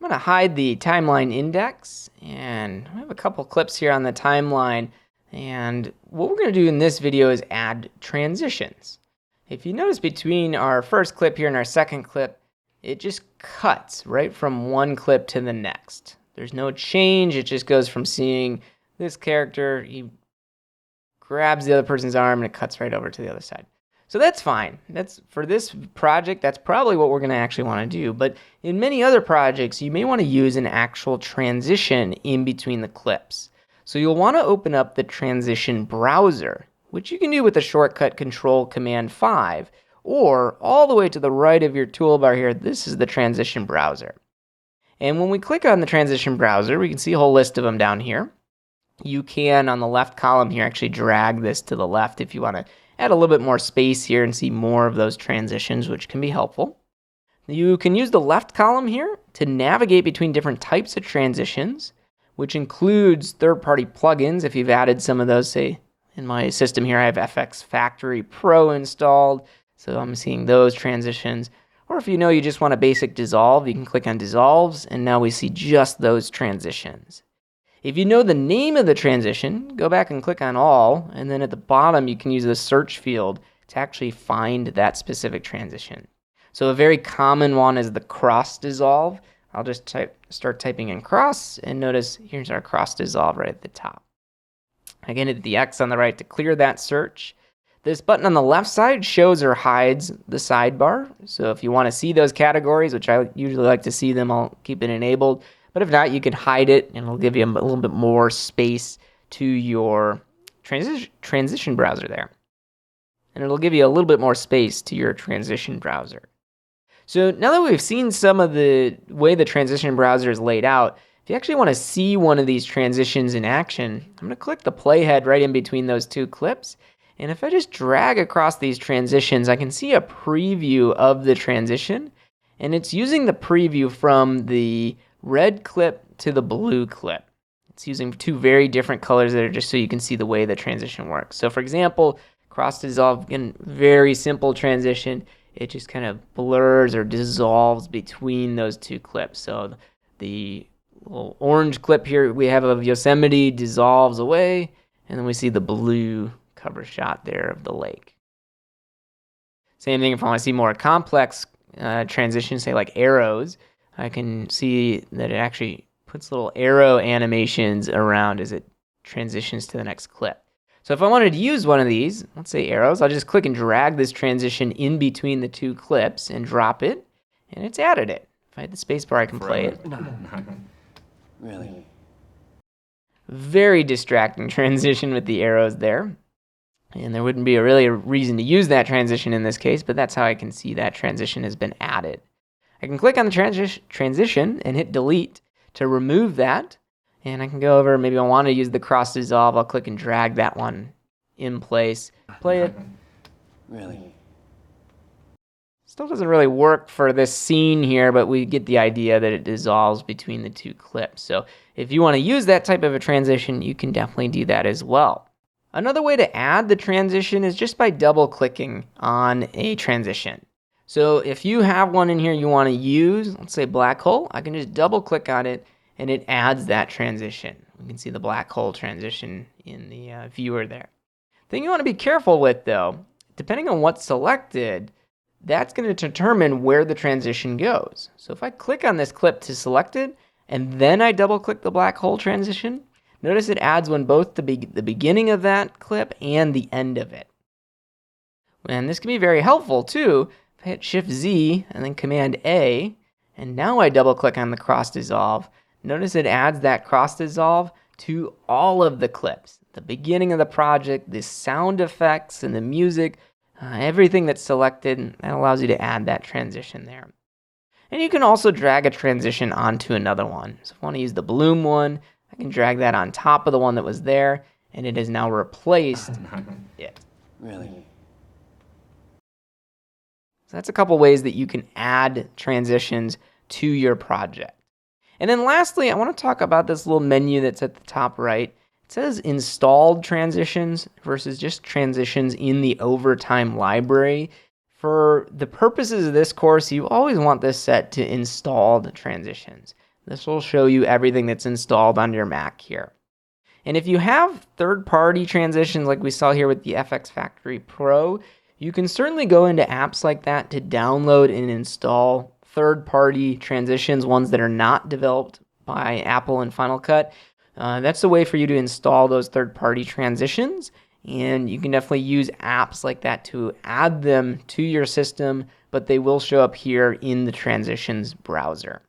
I'm going to hide the timeline index, and I have a couple clips here on the timeline, and what we're going to do in this video is add transitions. If you notice between our first clip here and our second clip, it just cuts right from one clip to the next. There's no change, it just goes from seeing this character, he grabs the other person's arm and it cuts right over to the other side. So that's fine. That's for this project, that's probably what we're going to actually want to do. But in many other projects, you may want to use an actual transition in between the clips. So you'll want to open up the transition browser, which you can do with the shortcut Control Command 5, or all the way to the right of your toolbar here, this is the transition browser. And when we click on the transition browser, we can see a whole list of them down here. You can, on the left column here, actually drag this to the left if you want to add a little bit more space here and see more of those transitions, which can be helpful. You can use the left column here to navigate between different types of transitions, which includes third-party plugins. If you've added some of those, say in my system here, I have FX Factory Pro installed, so I'm seeing those transitions. Or if you know you just want a basic dissolve, you can click on dissolves, and now we see just those transitions. If you know the name of the transition, go back and click on all, and then at the bottom you can use the search field to actually find that specific transition. So a very common one is the cross dissolve. I'll just start typing in cross, and notice here's our cross dissolve right at the top. I can hit the X on the right to clear that search. This button on the left side shows or hides the sidebar. So if you want to see those categories, which I usually like to see them, I'll keep it enabled. But if not, you can hide it, and it'll give you a little bit more space to your transition browser there. And it'll give you a little bit more space to your transition browser. So now that we've seen some of the way the transition browser is laid out, if you actually want to see one of these transitions in action, I'm going to click the playhead right in between those two clips. And if I just drag across these transitions, I can see a preview of the transition. And it's using the preview from the red clip to the blue clip. It's using two very different colors there just so you can see the way the transition works. So for example, cross dissolve, again, very simple transition. It just kind of blurs or dissolves between those two clips. So the little orange clip here we have of Yosemite dissolves away, and then we see the blue cover shot there of the lake. Same thing if I want to see more complex transitions, say like arrows, I can see that it actually puts little arrow animations around as it transitions to the next clip. So if I wanted to use one of these, let's say arrows, I'll just click and drag this transition in between the two clips and drop it, and it's added it. If I hit the spacebar, I can play it. No. Really? Very distracting transition with the arrows there. And there wouldn't be really a reason to use that transition in this case, but that's how I can see that transition has been added. I can click on the transition and hit delete to remove that. And I can go over, maybe I want to use the cross dissolve. I'll click and drag that one in place. Play it. Really? Still doesn't really work for this scene here, but we get the idea that it dissolves between the two clips. So if you want to use that type of a transition, you can definitely do that as well. Another way to add the transition is just by double clicking on a transition. So if you have one in here you want to use, let's say black hole, I can just double click on it and it adds that transition. We can see the black hole transition in the viewer there. The thing you want to be careful with though, depending on what's selected, that's going to determine where the transition goes. So if I click on this clip to select it and then I double click the black hole transition, notice it adds when both the beginning of that clip and the end of it. And this can be very helpful too. If I hit Shift Z and then Command A, and now I double click on the cross dissolve, notice it adds that cross dissolve to all of the clips. The beginning of the project, the sound effects and the music, everything that's selected, that allows you to add that transition there. And you can also drag a transition onto another one. So if I want to use the bloom one, I can drag that on top of the one that was there, and it has now replaced it. Really? So that's a couple ways that you can add transitions to your project. And then lastly, I want to talk about this little menu that's at the top right. It says installed transitions versus just transitions in the Overtime library. For the purposes of this course, you always want this set to installed transitions. This will show you everything that's installed on your Mac here. And if you have third-party transitions like we saw here with the FX Factory Pro, you can certainly go into apps like that to download and install third-party transitions, ones that are not developed by Apple and Final Cut. That's the way for you to install those third-party transitions, and you can definitely use apps like that to add them to your system, but they will show up here in the transitions browser.